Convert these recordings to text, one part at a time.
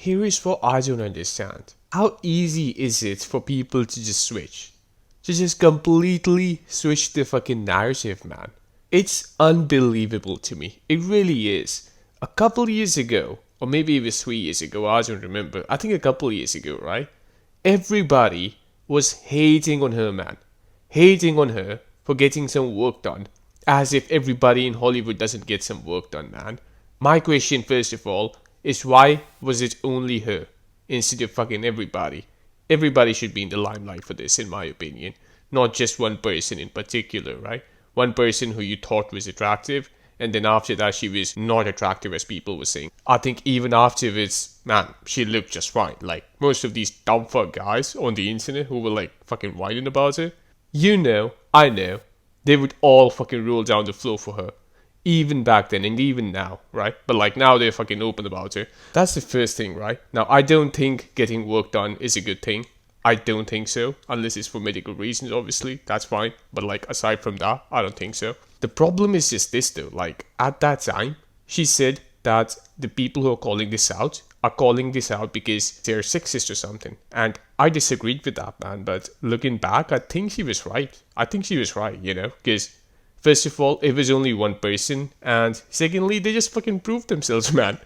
Here is what I don't understand. How easy is it for people to just switch? To just completely switch the fucking narrative, man. It's unbelievable to me. It really is. A couple years ago, or maybe it was 3 years ago, I don't remember. I think a couple years ago, right? Everybody was hating on her, man. Hating on her for getting some work done. As if everybody in Hollywood doesn't get some work done, man. My question, first of all, is why was it only her instead of fucking everybody? Everybody should be in the limelight for this, in my opinion. Not just one person in particular, right? One person who you thought was attractive, and then after that she was not attractive as people were saying. I think even afterwards, man, she looked just fine. Like most of these dumb fuck guys on the internet who were like fucking whining about her, you know, I know, they would all fucking roll down the floor for her. Even back then and even now, right? But like now they're fucking open about it. That's the first thing, right? Now I don't think getting work done is a good thing. I don't think so. Unless it's for medical reasons, obviously. That's fine. But like aside from that, I don't think so. The problem is just this though. Like at that time, she said that the people who are calling this out are calling this out because they're sexist or something. And I disagreed with that, man. But looking back, I think she was right. I think she was right, you know? Because first of all, it was only one person. And secondly, they just fucking proved themselves, man.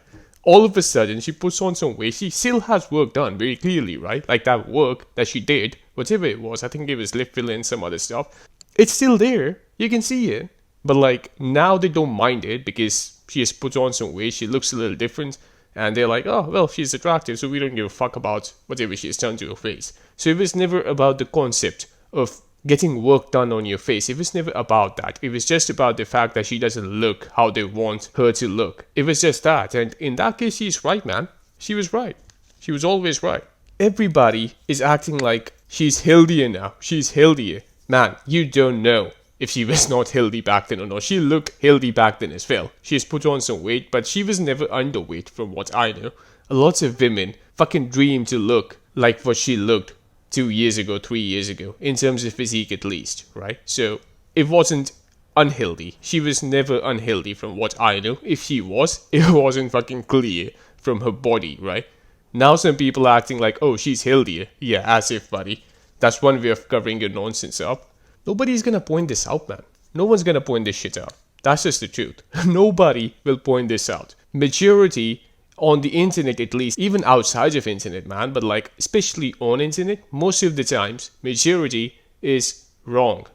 All of a sudden, she puts on some weight. She still has work done, very clearly, right? Like that work that she did, whatever it was. I think it was lip filler and some other stuff. It's still there. You can see it. But like, now they don't mind it because she has put on some weight. She looks a little different. And they're like, oh, well, she's attractive, so we don't give a fuck about whatever she has done to her face. So it was never about the concept of getting work done on your face. It was never about that. It was just about the fact that she doesn't look how they want her to look. It was just that. And in that case, she's right, man. She was right. She was always right. Everybody is acting like she's healthier now. She's healthier. Man, you don't know if she was not healthy back then or not. She looked healthy back then as well. She has put on some weight, but she was never underweight from what I know. Lots of women fucking dream to look like what she looked 2 years ago, 3 years ago, in terms of physique at least, right? So it wasn't unhealthy. She was never unhealthy from what I know. If she was, it wasn't fucking clear from her body, right? Now some people are acting like, oh, she's healthier. Yeah, as if, buddy. That's one way of covering your nonsense up. Nobody's gonna point this out, man. No one's gonna point this shit out. That's just the truth. Nobody will point this out. Majority on the internet, at least, even outside of internet, man, but like especially on internet, most of the times, majority is wrong.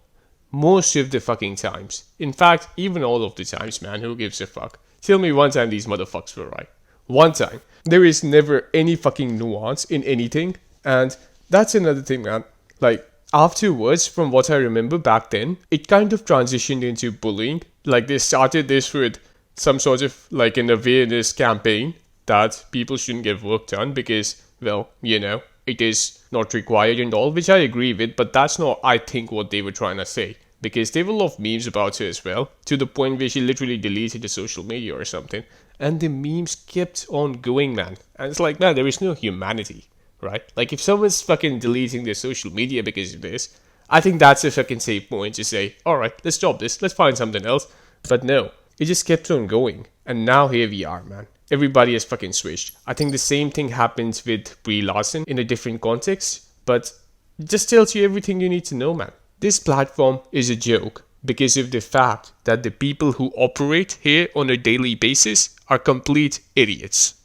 Most of the fucking times. In fact, even all of the times, man, who gives a fuck? Tell me one time these motherfuckers were right. One time. There is never any fucking nuance in anything. And that's another thing, man. Like, afterwards, from what I remember back then, it kind of transitioned into bullying. Like, they started this with some sort of like an awareness campaign that people shouldn't get work done because, well, you know, it is not required and all, which I agree with, but that's not, I think, what they were trying to say. Because there were a lot of memes about her as well, to the point where she literally deleted the social media or something. And the memes kept on going, man. And it's like, man, there is no humanity, right? Like, if someone's fucking deleting their social media because of this, I think that's a fucking safe point to say, alright, let's stop this, let's find something else. But no, it just kept on going. And now here we are, man. Everybody has fucking switched. I think the same thing happens with Brie Larson in a different context, but it just tells you everything you need to know, man. This platform is a joke because of the fact that the people who operate here on a daily basis are complete idiots.